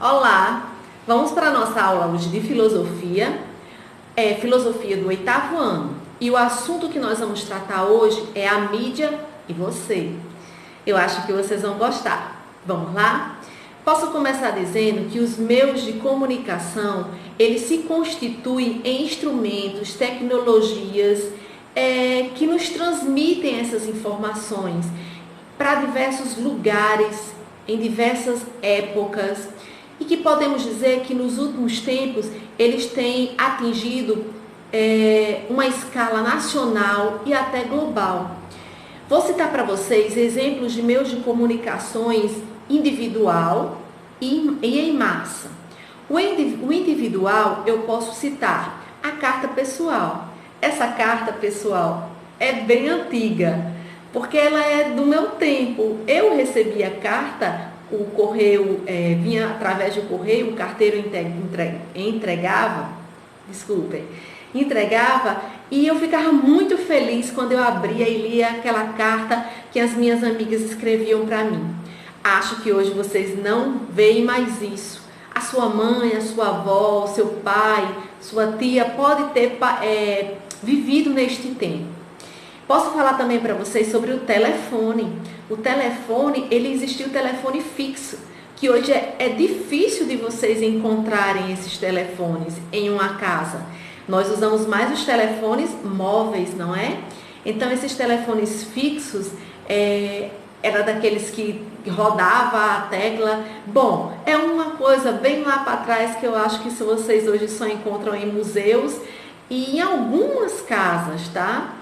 Olá, vamos para a nossa aula hoje de filosofia, filosofia do 8º ano. E o assunto que nós vamos tratar hoje é a mídia e você. Eu acho que vocês vão gostar. Vamos lá? Posso começar dizendo que os meios de comunicação, eles se constituem em instrumentos, tecnologias, que nos transmitem essas informações para diversos lugares, em diversas épocas, e que podemos dizer que nos últimos tempos eles têm atingido uma escala nacional e até global. Vou citar para vocês exemplos de meios de comunicações individual e em massa. O individual eu posso citar a carta pessoal. Essa carta pessoal é bem antiga, porque ela é do meu tempo. Eu recebi a carta, o correio vinha através do correio, o carteiro entregava, e eu ficava muito feliz quando eu abria e lia aquela carta que as minhas amigas escreviam para mim. Acho que hoje vocês não veem mais isso. A sua mãe, a sua avó, seu pai, sua tia pode ter vivido neste tempo. Posso falar também para vocês sobre o telefone. O telefone, ele existiu o telefone fixo, que hoje é difícil de vocês encontrarem esses telefones em uma casa. Nós usamos mais os telefones móveis, não é? Então, esses telefones fixos, era daqueles que rodava a tecla. Bom, é uma coisa bem lá para trás que eu acho que vocês hoje só encontram em museus e em algumas casas, tá?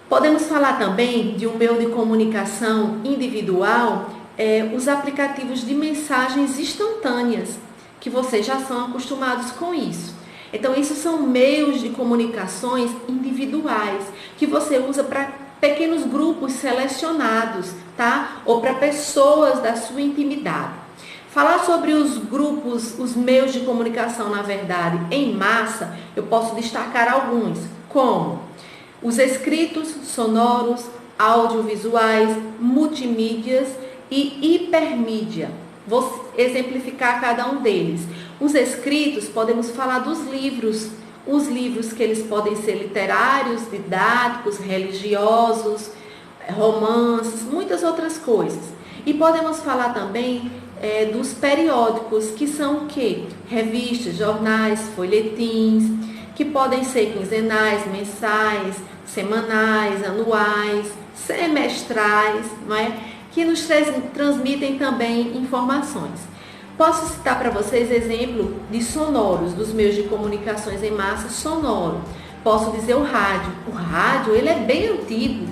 Podemos falar também de um meio de comunicação individual, os aplicativos de mensagens instantâneas, que vocês já são acostumados com isso. Então, isso são meios de comunicações individuais, que você usa para pequenos grupos selecionados, tá? Ou para pessoas da sua intimidade. Falar sobre os grupos, os meios de comunicação, na verdade, em massa, eu posso destacar alguns, como os escritos sonoros, audiovisuais, multimídias e hipermídia. Vou exemplificar cada um deles. Os escritos, podemos falar dos livros. Os livros que eles podem ser literários, didáticos, religiosos, romances, muitas outras coisas. E podemos falar também dos periódicos, que são o quê? Revistas, jornais, folhetins, que podem ser quinzenais, mensais, semanais, anuais, semestrais, não é? Que nos transmitem também informações. Posso citar para vocês exemplo de sonoros, dos meios de comunicações em massa sonoro. Posso dizer o rádio. O rádio, ele é bem antigo,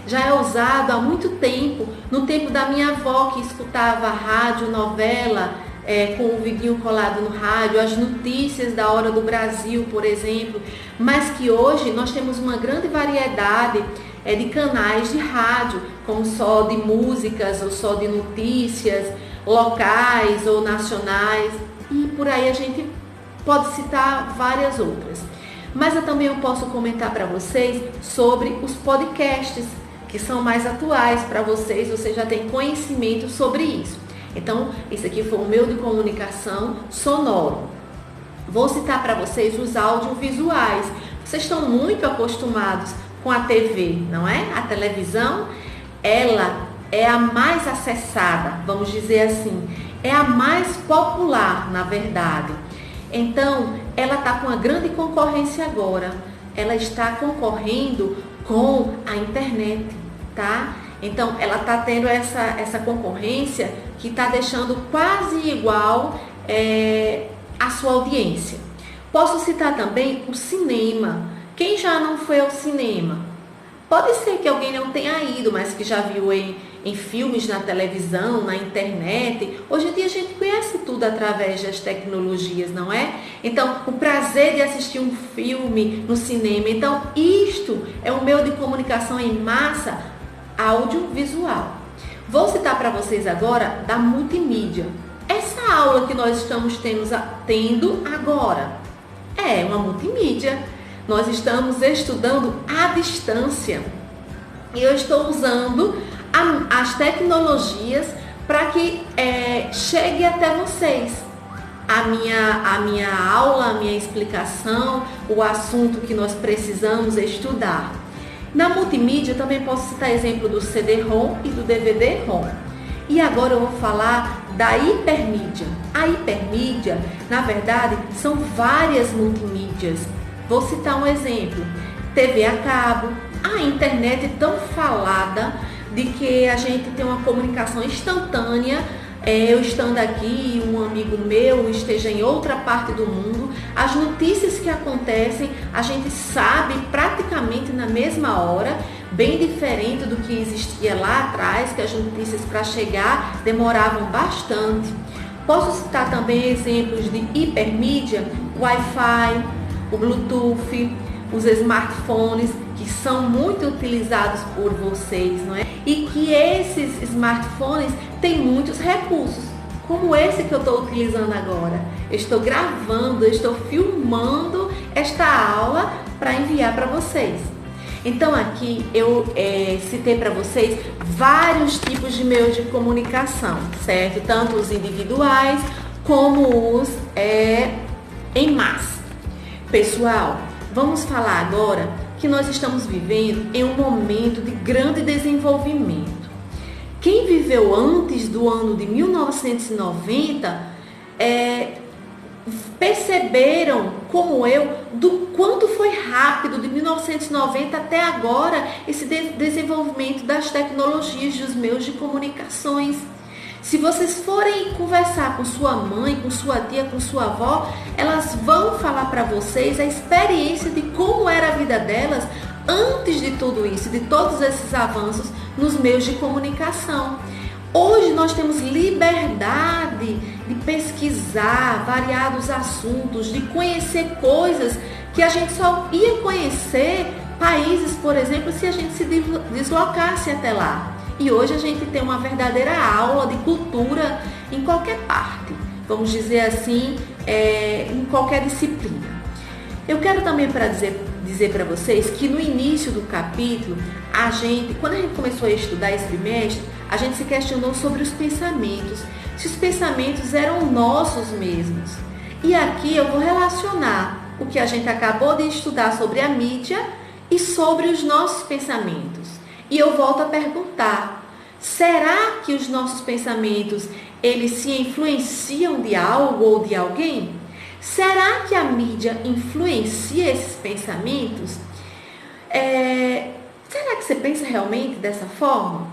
já é usado há muito tempo. No tempo da minha avó, que escutava rádio, novela, com o vidinho colado no rádio, as notícias da hora do Brasil, por exemplo, mas que hoje nós temos uma grande variedade de canais de rádio, como só de músicas ou só de notícias locais ou nacionais, e por aí a gente pode citar várias outras. Mas eu também posso comentar para vocês sobre os podcasts, que são mais atuais para vocês já têm conhecimento sobre isso. Então, esse aqui foi o meio de comunicação sonoro. Vou citar para vocês os audiovisuais. Vocês estão muito acostumados com a TV, não é? A televisão, ela é a mais acessada, vamos dizer assim. É a mais popular, na verdade. Então, ela está com uma grande concorrência agora. Ela está concorrendo com a internet, tá? Então, ela está tendo essa concorrência que está deixando quase igual a sua audiência. Posso citar também o cinema. Quem já não foi ao cinema? Pode ser que alguém não tenha ido, mas que já viu em filmes, na televisão, na internet. Hoje em dia a gente conhece tudo através das tecnologias, não é? Então, o prazer de assistir um filme no cinema. Então, isto é um meio de comunicação em massa audiovisual. Vou citar para vocês agora da multimídia. Essa aula que nós estamos tendo agora é uma multimídia. Nós estamos estudando à distância. E eu estou usando as tecnologias para que chegue até vocês. a minha aula, a minha explicação, o assunto que nós precisamos estudar. Na multimídia, eu também posso citar exemplo do CD-ROM e do DVD-ROM. E agora eu vou falar da hipermídia. A hipermídia, na verdade, são várias multimídias. Vou citar um exemplo. TV a cabo, a internet é tão falada de que a gente tem uma comunicação instantânea. Eu estando aqui, um amigo meu esteja em outra parte do mundo, as notícias que acontecem, a gente sabe praticamente na mesma hora, bem diferente do que existia lá atrás, que as notícias para chegar demoravam bastante. Posso citar também exemplos de hipermídia, o Wi-Fi, o Bluetooth, os smartphones, que são muito utilizados por vocês, não é? E que esses smartphones têm muitos recursos, como esse que eu estou utilizando agora. Eu estou gravando, eu estou filmando esta aula para enviar para vocês. Então aqui eu citei para vocês vários tipos de meios de comunicação, certo? Tanto os individuais como os em massa. Pessoal, vamos falar agora que nós estamos vivendo em um momento de grande desenvolvimento. Quem viveu antes do ano de 1990 perceberam, como eu, do quanto foi rápido de 1990 até agora esse desenvolvimento das tecnologias, dos meios de comunicações. Se vocês forem conversar com sua mãe, com sua tia, com sua avó, elas vão falar para vocês a experiência de como era a vida delas antes de tudo isso, de todos esses avanços nos meios de comunicação. Hoje nós temos liberdade de pesquisar variados assuntos, de conhecer coisas que a gente só ia conhecer países, por exemplo, se a gente se deslocasse até lá. E hoje a gente tem uma verdadeira aula de cultura em qualquer parte, vamos dizer assim, em qualquer disciplina. Eu quero também dizer para vocês que no início do capítulo, quando a gente começou a estudar esse bimestre, a gente se questionou sobre os pensamentos, se os pensamentos eram nossos mesmos. E aqui eu vou relacionar o que a gente acabou de estudar sobre a mídia e sobre os nossos pensamentos. E eu volto a perguntar, será que os nossos pensamentos, eles se influenciam de algo ou de alguém? Será que a mídia influencia esses pensamentos? Será que você pensa realmente dessa forma?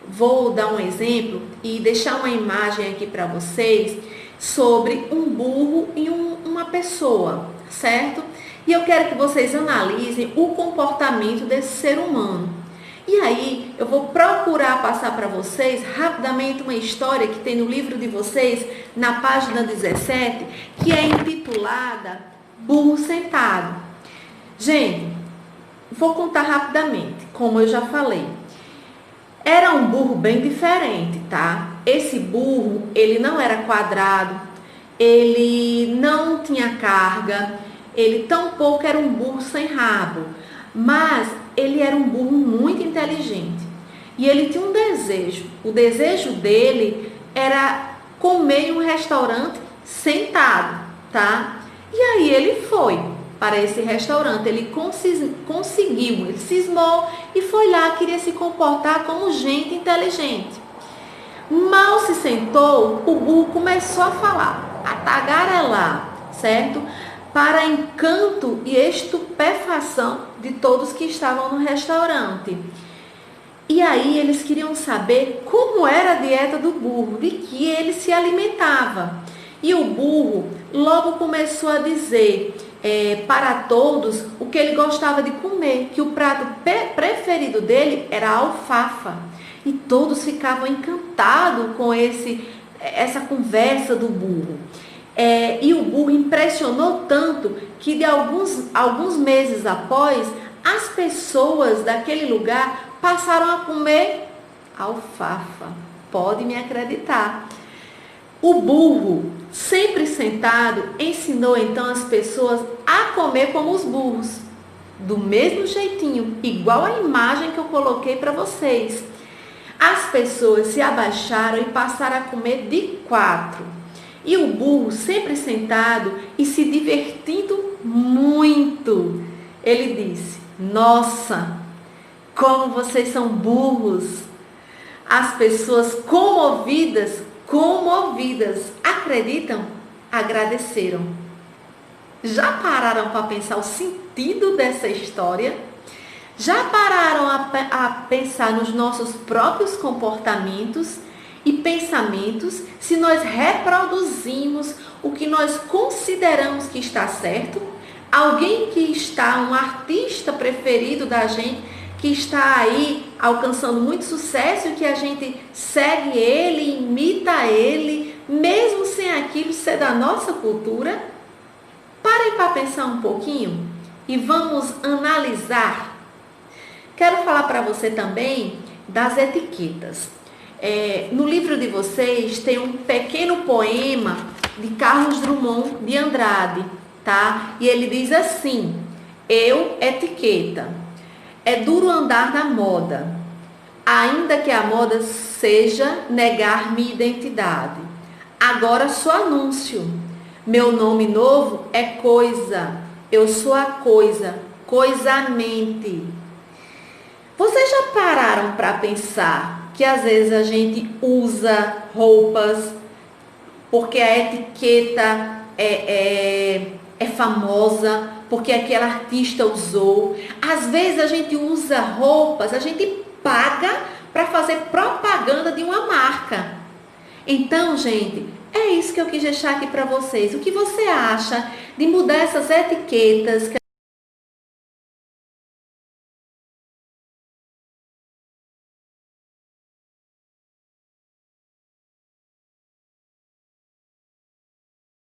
Vou dar um exemplo e deixar uma imagem aqui para vocês sobre um burro e uma pessoa, certo? E eu quero que vocês analisem o comportamento desse ser humano. E aí, eu vou procurar passar para vocês rapidamente uma história que tem no livro de vocês, na página 17, que é intitulada Burro Sentado. Gente, vou contar rapidamente, como eu já falei. Era um burro bem diferente, tá? Esse burro, ele não era quadrado, ele não tinha carga, ele tampouco era um burro sem rabo, mas ele era um burro muito inteligente e ele tinha um desejo. O desejo dele era comer em um restaurante sentado, tá? E aí ele foi para esse restaurante, ele conseguiu, ele cismou e foi lá, queria se comportar como gente inteligente. Mal se sentou, o burro começou a falar, a tagarelar, certo? Para encanto e estupefação de todos que estavam no restaurante. E aí eles queriam saber como era a dieta do burro, de que ele se alimentava. E o burro logo começou a dizer para todos o que ele gostava de comer, que o prato preferido dele era a alfafa. E todos ficavam encantados com essa conversa do burro. E o burro impressionou tanto que de alguns meses após, as pessoas daquele lugar passaram a comer alfafa. Pode me acreditar. O burro, sempre sentado, ensinou então as pessoas a comer como os burros. Do mesmo jeitinho, igual a imagem que eu coloquei para vocês. As pessoas se abaixaram e passaram a comer de quatro. E o burro sempre sentado e se divertindo muito. Ele disse: nossa, como vocês são burros! As pessoas comovidas, acreditam, agradeceram. Já pararam para pensar o sentido dessa história? Já pararam a pensar nos nossos próprios comportamentos e pensamentos, se nós reproduzimos o que nós consideramos que está certo? Alguém que está, um artista preferido da gente, que está aí alcançando muito sucesso e que a gente segue ele, imita ele, mesmo sem aquilo ser da nossa cultura? Parem para pensar um pouquinho e vamos analisar. Quero falar para você também das etiquetas. No livro de vocês tem um pequeno poema de Carlos Drummond de Andrade, tá? E ele diz assim: eu, etiqueta, é duro andar na moda, ainda que a moda seja negar minha identidade. Agora sou anúncio, meu nome novo é coisa, eu sou a coisa, coisamente. Vocês já pararam para pensar que às vezes a gente usa roupas porque a etiqueta é famosa, porque aquele artista usou? Às vezes a gente usa roupas, a gente paga para fazer propaganda de uma marca. Então, gente, é isso que eu quis deixar aqui para vocês. O que você acha de mudar essas etiquetas